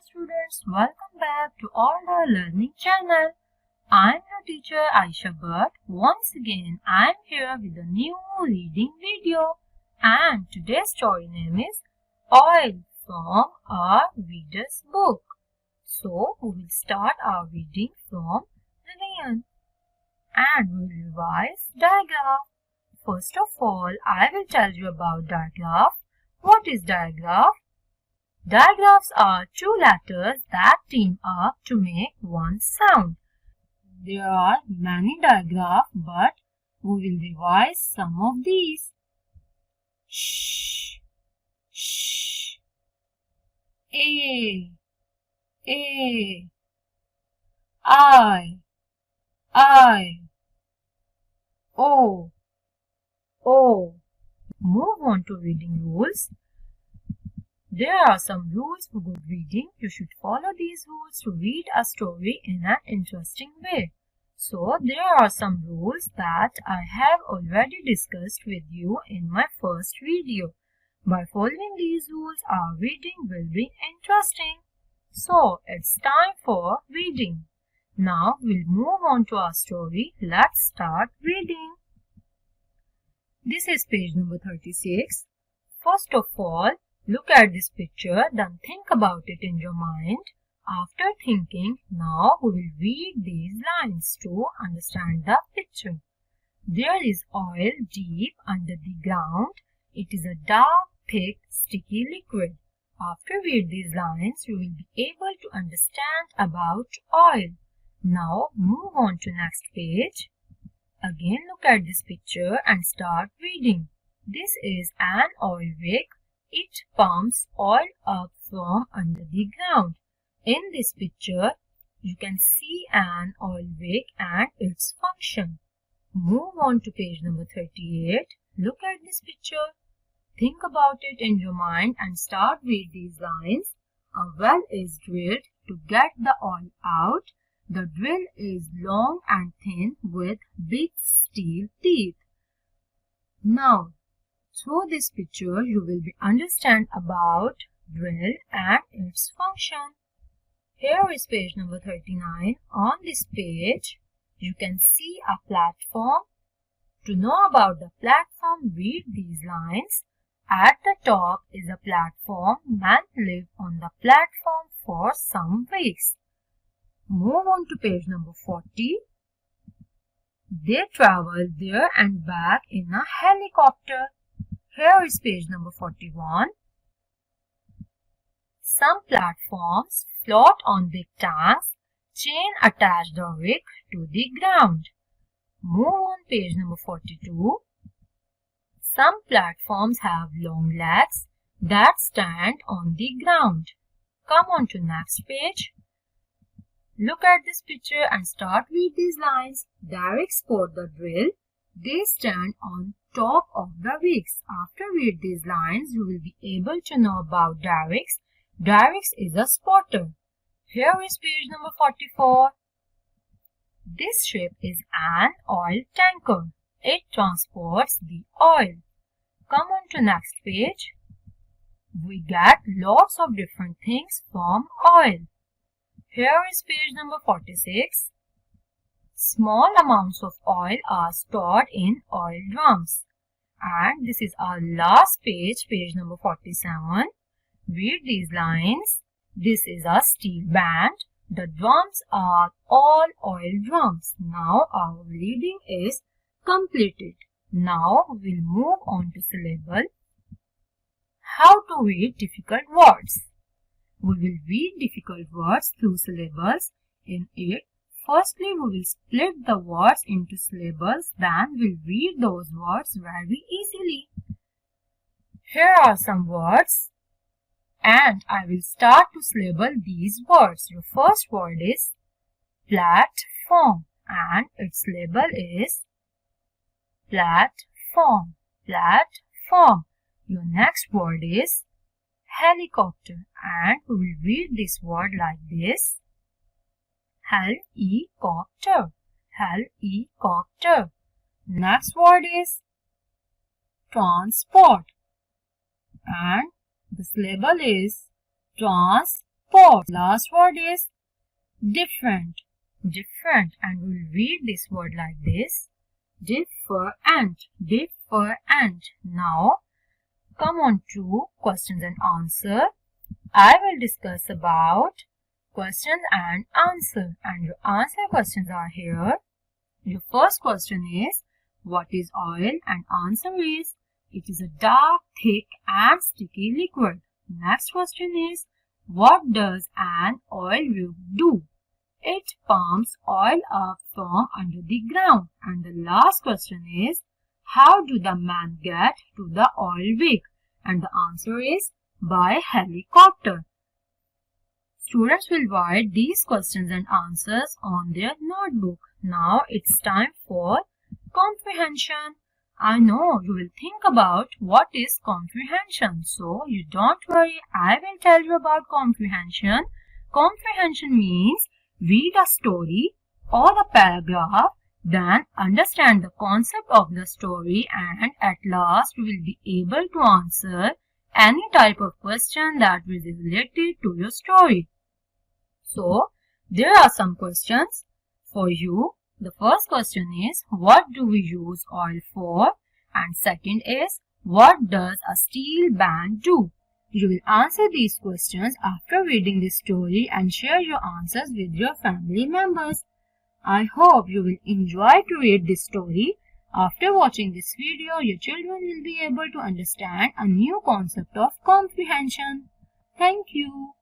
students, welcome back to All Our Learning channel. I am your teacher Aisha Bhatt. Once again, I am here with a new reading video, and today's story name is Oil from our reader's book. So, we will start our reading from the Lion and we will revise digraph. First of all, I will tell you about digraph. What is digraph? Digraphs are two letters that team up to make one sound. There are many digraphs, but we will revise some of these. Sh, sh, I, O. Move on to reading rules. There are some rules for good reading. You should follow these rules to read a story in an interesting way. So, there are some rules that I have already discussed with you in my first video. By following these rules, our reading will be interesting. So, it's time for reading. Now, we'll move on to our story. Let's start reading. This is page number 36. First of all, look at this picture, then think about it in your mind. After thinking, now we will read these lines to understand the picture. There is oil deep under the ground. It is a dark, thick, sticky liquid. After read these lines, you will be able to understand about oil. Now move on to next page. Again look at this picture and start reading. This is an oil rig. It pumps oil up from under the ground. In this picture, you can see an oil rig and its function. Move on to page number 38. Look at this picture. Think about it in your mind and start read these lines. A well is drilled to get the oil out. The drill is long and thin with big steel teeth. Now, through this picture, you will understand about drill and its function. Here is page number 39. On this page, you can see a platform. To know about the platform, read these lines. At the top is a platform. Men live on the platform for some weeks. Move on to page number 40. They travel there and back in a helicopter. Here is page number 41. Some platforms float on big tanks. Chain attach the rig to the ground. Move on page number 42. Some platforms have long legs that stand on the ground. Come on to next page. Look at this picture and start read these lines. Derricks support the drill. They stand on top of the rigs. After read these lines, you will be able to know about derricks. Derricks is a spotter. Here is page number 44. This ship is an oil tanker. It transports the oil. Come on to next page. We get lots of different things from oil. Here is page number 46. Small amounts of oil are stored in oil drums. And this is our last page, page number 47. Read these lines. This is a steel band. The drums are all oil drums. Now our reading is completed. Now we'll move on to syllable. How to read difficult words. We will read difficult words through syllables. In it, firstly, we will split the words into syllables, then we'll read those words very easily. Here are some words, and I will start to syllable these words. Your first word is platform, and its syllable is platform, platform. Your next word is helicopter, and we will read this word like this. Helicopter, helicopter. Next word is transport, and the syllable is transport. for. Last word is different. Different, and we'll read this word like this. Different. Different. Now, come on to questions and answer. I will discuss about questions and answer, and your answer questions are here. Your first question is, what is oil? And answer is, it is a dark, thick and sticky liquid. Next question is, what does an oil rig do? It pumps oil up from under the ground. And the last question is, how do the men get to the oil rig? And the answer is, by helicopter. Students will write these questions and answers on their notebook. Now it's time for comprehension. I know you will think about what is comprehension. So you don't worry, I will tell you about comprehension. Comprehension means read a story or a paragraph, then understand the concept of the story, and at last you will be able to answer any type of question that is related to your story. So, there are some questions for you. The first question is, what do we use oil for? And second is, what does a steel band do? You will answer these questions after reading this story and share your answers with your family members. I hope you will enjoy to read this story. After watching this video, your children will be able to understand a new concept of comprehension. Thank you.